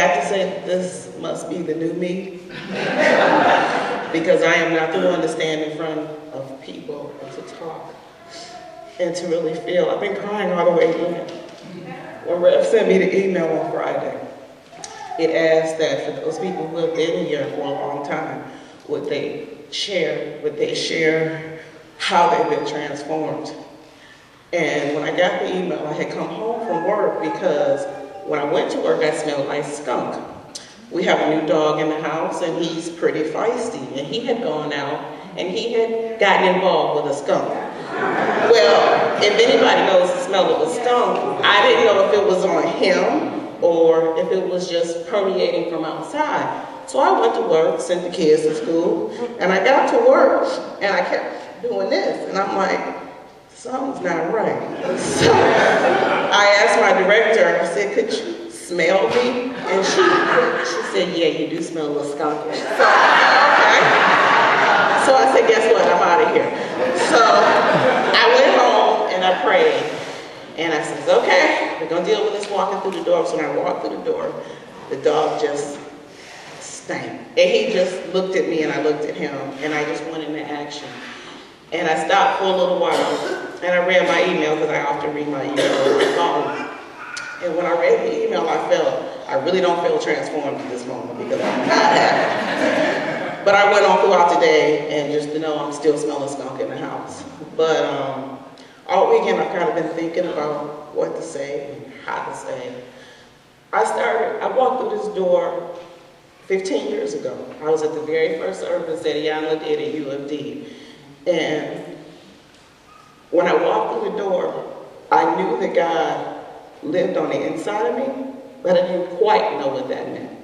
have to say this must be the new me, because I am not the one to stand in front of people and to talk and to really feel. I've been crying all the way in. When Rev sent me the email on Friday, it asked that for those people who have been here for a long time, would they share how they've been transformed. And when I got the email, I had come home from work because when I went to work, I smelled like skunk. We have a new dog in the house, and he's pretty feisty. And he had gone out, and he had gotten involved with a skunk. Well, if anybody knows the smell of a skunk, I didn't know if it was on him or if it was just permeating from outside. So I went to work, sent the kids to school, and I got to work, and I kept doing this. And I'm like, something's not right. So I asked my director, I said, could you smell me? And she said, yeah, you do smell a little skunky. So okay. So I said, guess what, I'm out of here. So I went home and I prayed. And I said, okay, we're gonna deal with this walking through the door. So when I walked through the door, the dog just stank. And he just looked at me and I looked at him, and I just went into action. And I stopped for a little while, and I read my email, because I often read my email on my phone. And when I read the email, I really don't feel transformed at this moment, because I'm not happy. But I went on throughout the day, and just to know I'm still smelling skunk in the house. But all weekend I've kind of been thinking about what to say and how to say. I walked through this door 15 years ago. I was at the very first service that Iyanla did at U of D. And when I walked through the door, I knew that God lived on the inside of me, but I didn't quite know what that meant.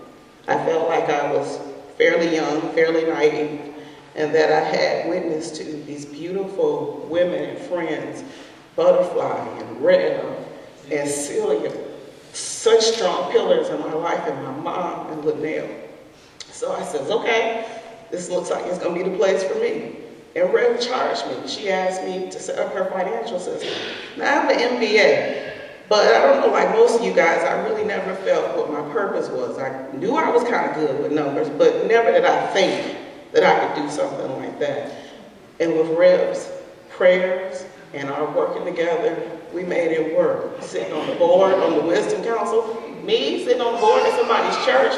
I felt like I was fairly young, fairly naive, and that I had witnessed to these beautiful women and friends, Butterfly and Rev and Celia, such strong pillars in my life, and my mom and Linnell. So I said, okay, this looks like it's gonna be the place for me. And Rev charged me. She asked me to set up her financial system. Now I have an MBA, but I don't know, like most of you guys, I really never felt what my purpose was. I knew I was kind of good with numbers, but never did I think that I could do something like that. And with Rev's prayers and our working together, we made it work. Sitting on the board, on the Wisdom Council, me sitting on the board at somebody's church,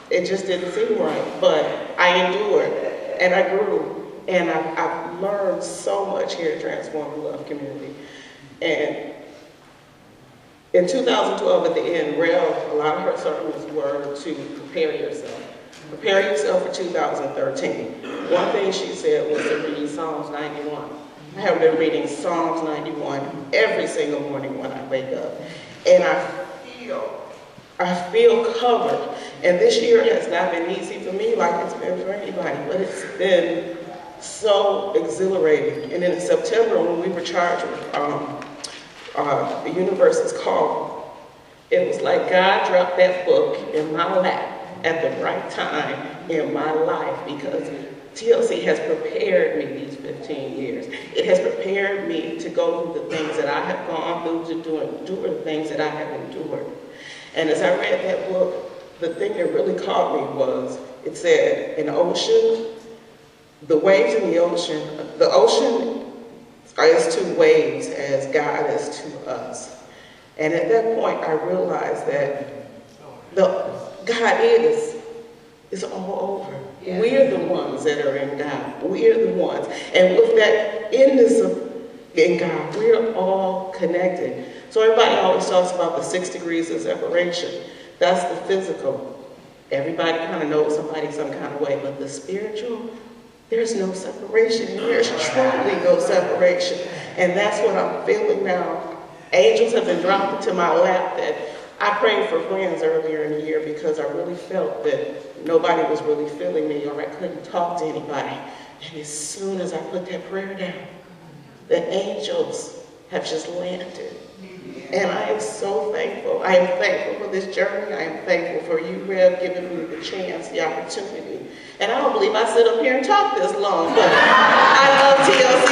it just didn't seem right. But I endured, and I grew. And I've learned so much here at Transform the Love Community. And in 2012, at the end, Rev, a lot of her sermons were to prepare yourself. Prepare yourself for 2013. One thing she said was to read Psalms 91. I have been reading Psalms 91 every single morning when I wake up. And I feel covered. And this year has not been easy for me like it's been for anybody, but it's been so exhilarating. And in September, when we were charged with the universe's call, it was like God dropped that book in my lap at the right time in my life, because TLC has prepared me these 15 years. It has prepared me to go through the things that I have gone through, to endure the things that I have endured. And as I read that book, the thing that really caught me was, it said, in the ocean, the waves in the ocean is to waves as God is to us. And at that point, I realized that God is all over. Yeah. We're the ones that are in God. We're the ones. And with that in God, we're all connected. So everybody always talks about the 6 degrees of separation. That's the physical. Everybody kind of knows somebody some kind of way, but the spiritual, there's no separation. There's truly no separation. And that's what I'm feeling now. Angels have been dropped into my lap. That I prayed for friends earlier in the year because I really felt that nobody was really feeling me, or I couldn't talk to anybody. And as soon as I put that prayer down, the angels have just landed. And I am so thankful. I am thankful for this journey. I am thankful for you, Rev, giving me the chance, the opportunity. And I don't believe I sit up here and talk this long, but I love TLC